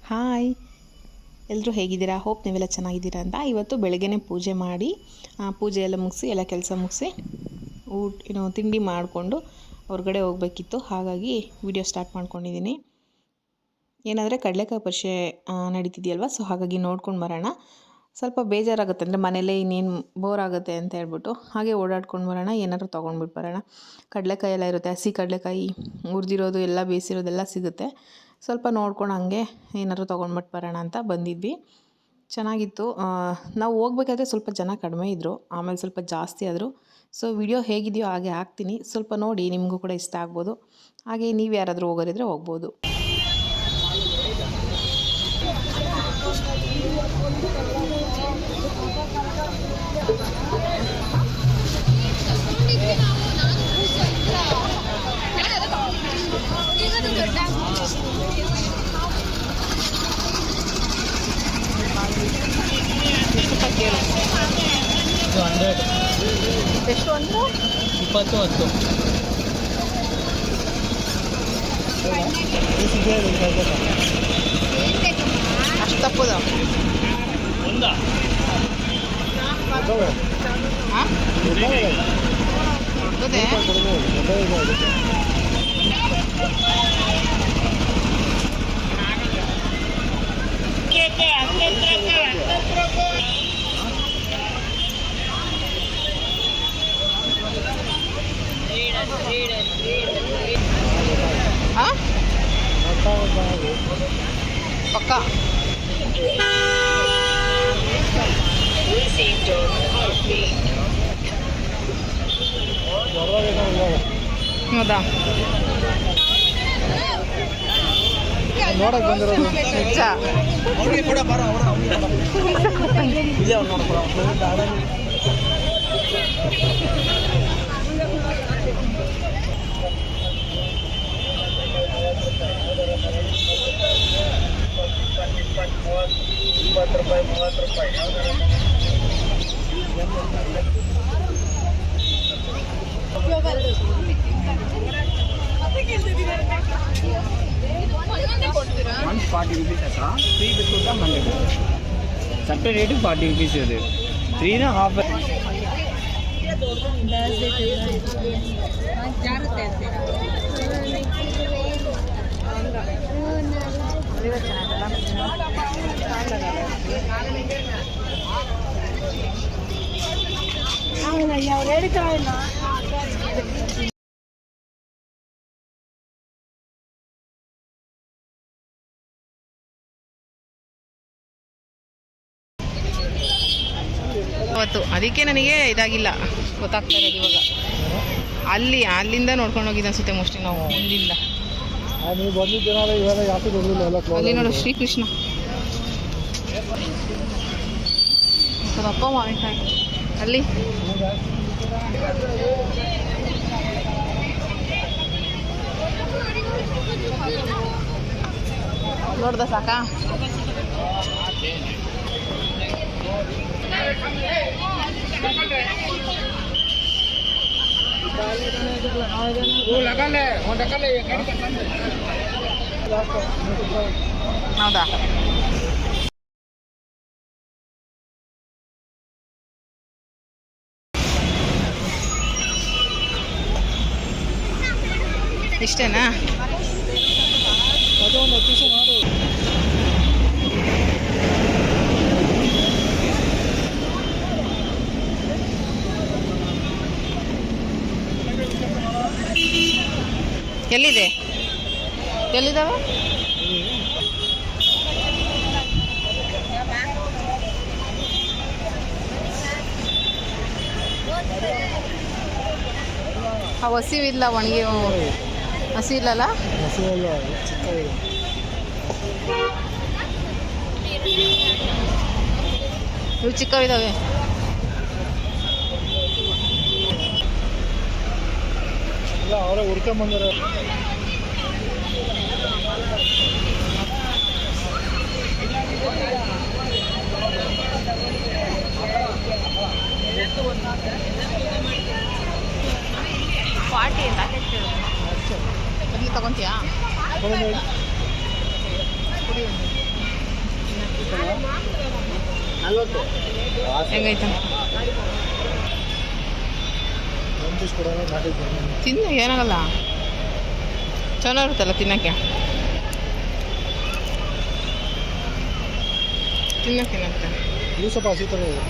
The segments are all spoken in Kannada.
ಹಾಯ್, ಎಲ್ಲರೂ ಹೇಗಿದ್ದೀರಾ? ಹೋಪ್ ನೀವೆಲ್ಲ ಚೆನ್ನಾಗಿದ್ದೀರಾ ಅಂತ. ಇವತ್ತು ಬೆಳಗ್ಗೆನೇ ಪೂಜೆ ಮಾಡಿ ಪೂಜೆ ಎಲ್ಲ ಮುಗಿಸಿ ಎಲ್ಲ ಕೆಲಸ ಮುಗಿಸಿ ತಿಂಡಿ ಮಾಡಿಕೊಂಡು ಹೊರಗಡೆ ಹೋಗಬೇಕಿತ್ತು. ಹಾಗಾಗಿ ವಿಡಿಯೋ ಸ್ಟಾರ್ಟ್ ಮಾಡ್ಕೊಂಡಿದ್ದೀನಿ. ಏನಂದರೆ ಕಡಲೆಕಾಯಿ ಪರಿಷೆ ನಡೀತಿದೆಯಲ್ವ, ಸೊ ಹಾಗಾಗಿ ನೋಡ್ಕೊಂಡು ಬರೋಣ. ಸ್ವಲ್ಪ ಬೇಜಾರಾಗುತ್ತೆ, ಅಂದರೆ ಮನೇಲೇ ಇನ್ನೇನು ಬೋರ್ ಆಗುತ್ತೆ ಅಂತ ಹೇಳ್ಬಿಟ್ಟು ಹಾಗೆ ಓಡಾಡ್ಕೊಂಡು ಬರೋಣ, ಏನಾದರೂ ತೊಗೊಂಡ್ಬಿಟ್ಟು ಬರೋಣ. ಕಡಲೆಕಾಯಿ ಎಲ್ಲ ಇರುತ್ತೆ, ಹಸಿ ಕಡಲೆಕಾಯಿ ಹುರಿದಿರೋದು ಎಲ್ಲ ಬೇಯಿಸಿರೋದೆಲ್ಲ ಸಿಗುತ್ತೆ. ಸ್ವಲ್ಪ ನೋಡ್ಕೊಂಡು ಹಂಗೆ ಏನಾದರೂ ತೊಗೊಂಡ್ಬಿಟ್ಟು ಬರೋಣ ಅಂತ ಬಂದಿದ್ವಿ. ಚೆನ್ನಾಗಿತ್ತು. ನಾವು ಹೋಗ್ಬೇಕಾದ್ರೆ ಸ್ವಲ್ಪ ಜನ ಕಡಿಮೆ ಇದ್ದರು, ಆಮೇಲೆ ಸ್ವಲ್ಪ ಜಾಸ್ತಿ ಆದರು. ಸೊ ವಿಡಿಯೋ ಹೇಗಿದೆಯೋ ಹಾಗೆ ಹಾಕ್ತೀನಿ, ಸ್ವಲ್ಪ ನೋಡಿ, ನಿಮಗೂ ಕೂಡ ಇಷ್ಟ ಆಗ್ಬೋದು. ಹಾಗೆ ನೀವು ಯಾರಾದರೂ ಹೋಗೋರಿದ್ರೆ ಹೋಗ್ಬೋದು. ಎಷ್ಟು ಅಂದರೆ 20 10 ಅಷ್ಟು ತಪ್ಪದ ಪಕ್ಕ ಹೌದಾ? ನೋಡಕ್ ಬಂದಿರೋದು ನಿಜ. ₹40 ಅಕ್ಕ, 3 ಬಿಸ್ಕುಟ್ 100. ಸಪ್ಪೆ ರೇಟು ₹40 ಅದು, 3 ಹಾಫ್. ಅವತ್ತು ಅದಕ್ಕೆ ನನಗೆ ಇದಾಗಿಲ್ಲ, ಗೊತ್ತಾಗ್ತಾ ಇರೋದು ಇವಾಗ. ಅಲ್ಲಿಂದ ನೋಡ್ಕೊಂಡು ಹೋಗಿದ್ದು ಅನ್ಸುತ್ತೆ ಮೋಸ್ಟ್ಲಿ ನಾವು ಮುಂದಿಂದ. ಅಲ್ಲಿ ನೋಡು ಶ್ರೀಕೃಷ್ಣ ಅಪ್ಪ ಮಾವಿನಕಾಯಿ ಅಲ್ಲಿ. ನೋಡ್ದ ಸಾಕಾ? ಹೌದಾ? ಇಷ್ಟೇನಾ? ಎಲ್ಲಿದ್ದಾವೆ? ಹಸಿವಿಲ್ಲ, ಒಣಗಿ ಹಸಿ ಇಲ್ಲಲ್ಲ. ಇವು ಚಿಕ್ಕವಿದ್ದಾವೆ. ಅವರೇ ಹುಡ್ಕೊಂಬಂದಾರೆ. ಪಾರ್ಟಿ ಅಂತ ಬದಲು ತಗೊತೀಯಾ? ಕುಡಿ. ಹೆಂಗೈತೆ ತಿನ್ನು, ಏನಾಗಲ್ಲ, ಚೆನ್ನಾಗಿರುತ್ತಲ್ಲ ತಿನ್ನೋಕ್ಕೆ. ತಿನ್ನೋಕ್ಕೇನಂತೆ ಸ್ವಲ್ಪ ಹಸಿ ಥರ ಇದೆ.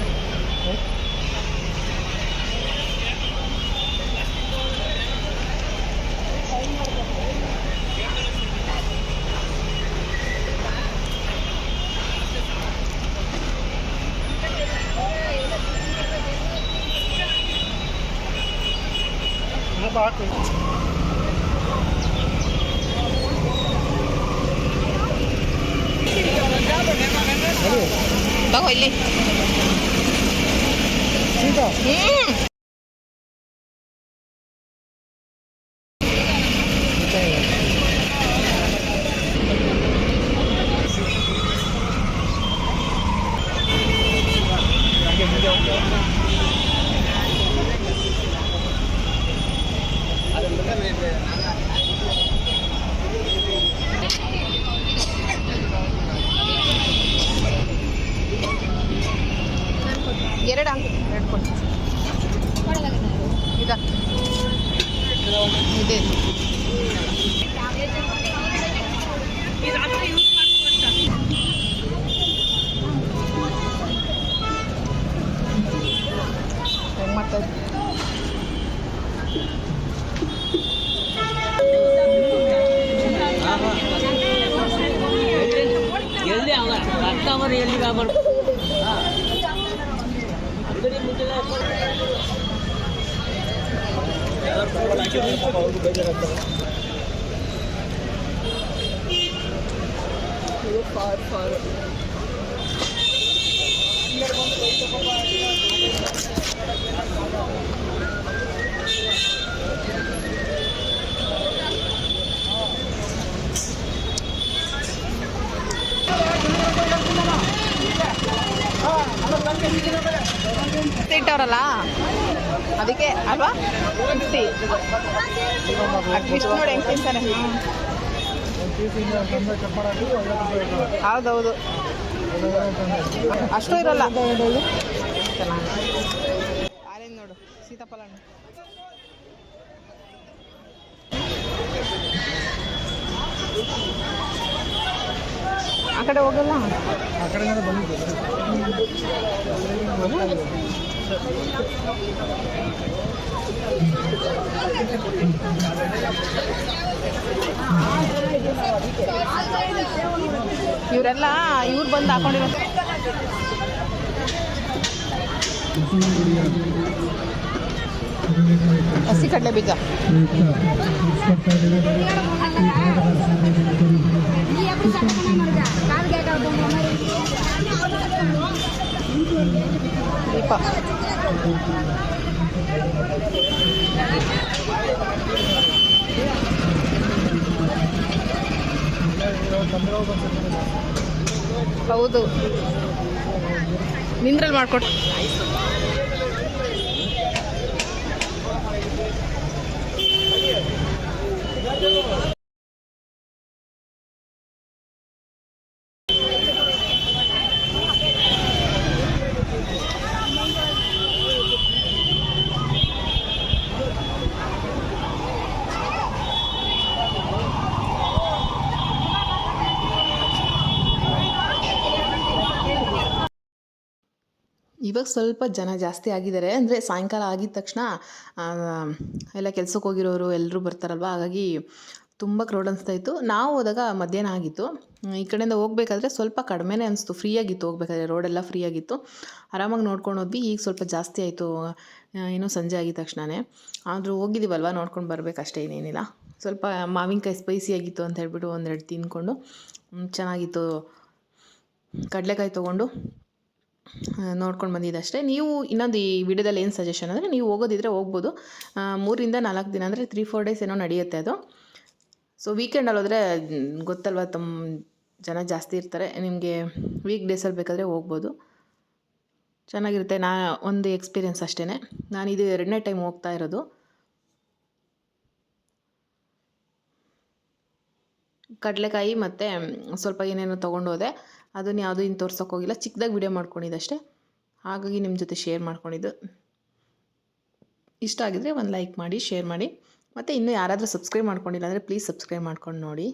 ತಗೋ ಇಲ್ಲಿ. ಎರಡು ಕೊಡಿ. ಇದೆ ಹೆಂಗೆ ಮಾಡ್ತಾ ಎಲ್ಲಿ ಕಸ್ಟಮರ್ ಎಲ್ಲಿ ಇಟ್ಟವ್ರಲ್ಲ ಅದಕ್ಕೆ ಅಲ್ವಾ. ಅಟ್ಲೀಸ್ಟ್ ನೋಡಿ ಹೆಂಗೆ ತಿಂತಾರೆ. ಹೌದೌದು, ಅಷ್ಟು ಇರಲ್ಲ. ಚೆನ್ನಾಗಿ ಆರೆಂಜ್ ನೋಡು, ಸೀತಾಫಲ ಹಣ್ಣು. ಆ ಕಡೆ ಹೋಗಲ್ಲ, ಆ ಕಡೆ ಬಂದಿದ್ದೆ. ಇವರೆಲ್ಲ ಇವ್ರು ಬಂದು ಹಾಕೊಂಡಿರೋ ಹಸಿ ಕಡಲೆ ಬೀಜ. ದೀಪ ಹೌದು, ನಿಂದ್ರಲ್ಲಿ ಮಾಡ್ಕೊಟ್ಟು. ಇವಾಗ ಸ್ವಲ್ಪ ಜನ ಜಾಸ್ತಿ ಆಗಿದ್ದಾರೆ. ಅಂದರೆ ಸಾಯಂಕಾಲ ಆಗಿದ ತಕ್ಷಣ ಎಲ್ಲ ಕೆಲ್ಸಕ್ಕೆ ಹೋಗಿರೋರು ಎಲ್ಲರೂ ಬರ್ತಾರಲ್ವ, ಹಾಗಾಗಿ ತುಂಬ ಕ್ರೌಡ್ ಅನಿಸ್ತಾಯಿತ್ತು. ನಾವು ಹೋದಾಗ ಮಧ್ಯಾಹ್ನ ಆಗಿತ್ತು. ಈ ಕಡೆಯಿಂದ ಹೋಗ್ಬೇಕಾದ್ರೆ ಸ್ವಲ್ಪ ಕಡಿಮೆನೇ ಅನಿಸ್ತು, ಫ್ರೀಯಾಗಿತ್ತು ಹೋಗ್ಬೇಕಾದ್ರೆ, ರೋಡೆಲ್ಲ ಫ್ರೀಯಾಗಿತ್ತು, ಆರಾಮಾಗಿ ನೋಡ್ಕೊಂಡು ಹೋದ್ವಿ. ಈಗ ಸ್ವಲ್ಪ ಜಾಸ್ತಿ ಆಯಿತು ಇನ್ನೂ ಸಂಜೆ ಆಗಿದ ತಕ್ಷಣವೇ. ಆದರೂ ಹೋಗಿದ್ದೀವಲ್ವ, ನೋಡ್ಕೊಂಡು ಬರಬೇಕಷ್ಟೇ, ಇನ್ನೇನಿಲ್ಲ. ಸ್ವಲ್ಪ ಮಾವಿನಕಾಯಿ ಸ್ಪೈಸಿಯಾಗಿತ್ತು ಅಂತ ಹೇಳ್ಬಿಟ್ಟು ಒಂದೆರಡು ತಿಂದ್ಕೊಂಡು ಚೆನ್ನಾಗಿತ್ತು. ಕಡಲೆಕಾಯಿ ತೊಗೊಂಡು ನೋಡ್ಕೊಂಡು ಬಂದಿದ್ದಷ್ಟೇ. ನೀವು ಇನ್ನೊಂದು ಈ ವಿಡಿಯೋದಲ್ಲಿ ಏನು ಸಜೆಷನ್ ಅಂದರೆ, ನೀವು ಹೋಗೋದಿದ್ರೆ ಹೋಗ್ಬೋದು. 3 ರಿಂದ 4 ದಿನ ಅಂದರೆ 3-4 ಡೇಸ್ ಏನೋ ನಡೆಯುತ್ತೆ ಅದು. ಸೊ ವೀಕೆಂಡಲ್ಲಿ ಹೋದರೆ ಗೊತ್ತಲ್ವ, ಜನ ಜಾಸ್ತಿ ಇರ್ತಾರೆ. ನಿಮಗೆ ವೀಕ್ ಡೇಸಲ್ಲಿ ಬೇಕಾದರೆ ಹೋಗ್ಬೋದು, ಚೆನ್ನಾಗಿರುತ್ತೆ. ಒಂದು ಎಕ್ಸ್ಪೀರಿಯೆನ್ಸ್ ಅಷ್ಟೇ. ನಾನು ಇದು 2ನೇ ಟೈಮ್ ಹೋಗ್ತಾ ಇರೋದು. ಕಡಲೆಕಾಯಿ ಮತ್ತು ಸ್ವಲ್ಪ ಏನೇನೋ ತೊಗೊಂಡೋದೆ. ಅದನ್ನು ಯಾವುದೂ ಇನ್ನು ತೋರ್ಸೋಕ್ಕೋಗಿಲ್ಲ, ಚಿಕ್ಕದಾಗಿ ವಿಡಿಯೋ ಮಾಡ್ಕೊಂಡಿದ್ದಷ್ಟೇ. ಹಾಗಾಗಿ ನಿಮ್ಮ ಜೊತೆ ಶೇರ್ ಮಾಡ್ಕೊಂಡಿದ್ದು. ಇಷ್ಟ ಆಗಿದರೆ ಒಂದು ಲೈಕ್ ಮಾಡಿ, ಶೇರ್ ಮಾಡಿ. ಮತ್ತು ಇನ್ನೂ ಯಾರಾದರೂ ಸಬ್ಸ್ಕ್ರೈಬ್ ಮಾಡ್ಕೊಂಡಿಲ್ಲ ಅಂದರೆ ಪ್ಲೀಸ್ ಸಬ್ಸ್ಕ್ರೈಬ್ ಮಾಡ್ಕೊಂಡು ನೋಡಿ.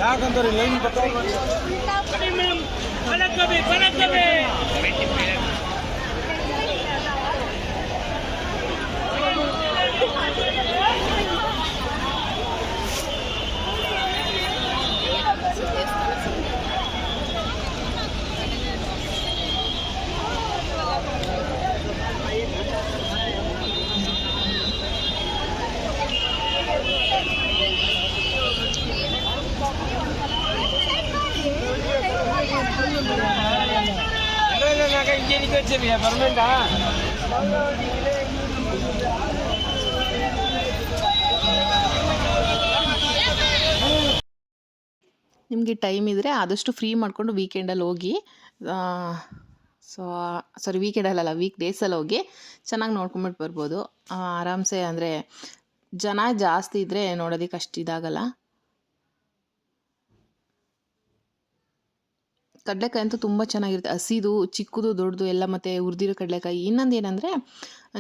ಯಾಕಂದ್ರೆ ಲೈನ್ ನಿಮಗೆ ಟೈಮ್ ಇದ್ದರೆ ಆದಷ್ಟು ಫ್ರೀ ಮಾಡಿಕೊಂಡು ವೀಕೆಂಡಲ್ಲಿ ಹೋಗಿ. ವೀಕೆಂಡಲ್ಲ, ವೀಕ್ ಡೇಸಲ್ಲಿ ಹೋಗಿ ಚೆನ್ನಾಗಿ ನೋಡ್ಕೊಂಬಿಟ್ಟು ಬರ್ಬೋದು. ಆರಾಮ್ಸೆ, ಅಂದರೆ ಜನ ಜಾಸ್ತಿ ಇದ್ದರೆ ನೋಡೋದಕ್ಕೆ ಅಷ್ಟು ಇದಾಗಲ್ಲ. ಕಡಲೆಕಾಯಿ ಅಂತೂ ತುಂಬ ಚೆನ್ನಾಗಿರುತ್ತೆ, ಹಸಿದು, ಚಿಕ್ಕದು, ದೊಡ್ಡದು ಎಲ್ಲ, ಮತ್ತು ಹುರಿದಿರೋ ಕಡಲೆಕಾಯಿ. ಇನ್ನೊಂದು ಏನಂದರೆ,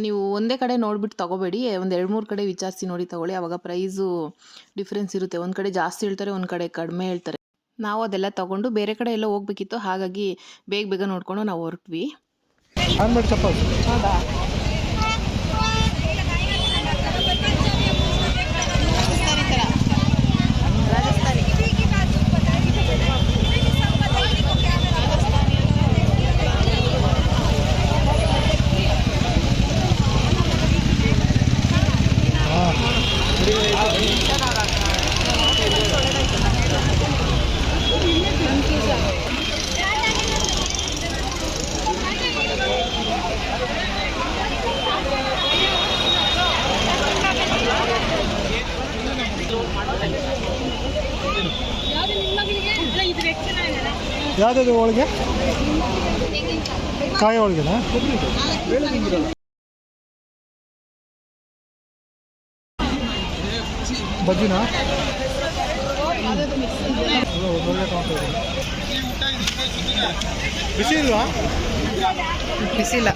ನೀವು ಒಂದೇ ಕಡೆ ನೋಡಿಬಿಟ್ಟು ತೊಗೋಬೇಡಿ, ಒಂದು 2-3 ಕಡೆ ವಿಚಾರಿಸಿ ನೋಡಿ ತೊಗೊಳ್ಳಿ. ಆವಾಗ ಪ್ರೈಸು ಡಿಫ್ರೆನ್ಸ್ ಇರುತ್ತೆ. ಒಂದು ಕಡೆ ಜಾಸ್ತಿ ಹೇಳ್ತಾರೆ, ಒಂದು ಕಡೆ ಕಡಿಮೆ ಹೇಳ್ತಾರೆ. ನಾವು ಅದೆಲ್ಲ ತೊಗೊಂಡು ಬೇರೆ ಕಡೆ ಎಲ್ಲ ಹೋಗ್ಬೇಕಿತ್ತು, ಹಾಗಾಗಿ ಬೇಗ ನೋಡಿಕೊಂಡು ನಾವು ಹೊರಟ್ವಿ. ಹೌದಾ? ಯಾವುದದು ಹೋಳಿಗೆ? ಕಾಯಿ ಹೋಳಿಗೆನಾ? ಬಜ್ಜಿನಾ? ಬಿಸಿ ಇಲ್ವಾ? ಬಿಸಿಲ್ಲ.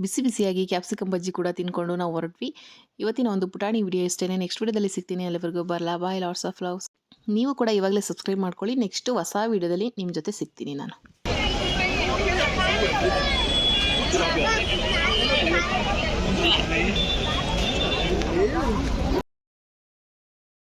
ಬಿಸಿ ಬಿಸಿಯಾಗಿ ಕ್ಯಾಪ್ಸಿಕಮ್ ಬಜ್ಜಿ ಕೂಡ ತಿನ್ಕೊಂಡು ನಾವು ಹೊರಟ್ವಿ. ಇವತ್ತಿನ ಒಂದು ಪುಟಾಣಿ ವಿಡಿಯೋ ಇಷ್ಟೇ. ನೆಕ್ಸ್ಟ್ ವಿಡಿಯೋದಲ್ಲಿ ಸಿಗ್ತೀನಿ. ಎಲ್ಲರಿಗೂ ಬರಲಾ ಬಾಯ್, ಲಾಟ್ಸ್ ಆಫ್ ಲವ್ಸ್. ನೀವು ಕೂಡ ಇವಾಗಲೇ ಸಬ್ಸ್ಕ್ರೈಬ್ ಮಾಡ್ಕೊಳ್ಳಿ. ನೆಕ್ಸ್ಟ್ ಹೊಸ ವಿಡಿಯೋದಲ್ಲಿ ನಿಮ್ಮ ಜೊತೆ ಸಿಗ್ತೀನಿ ನಾನು.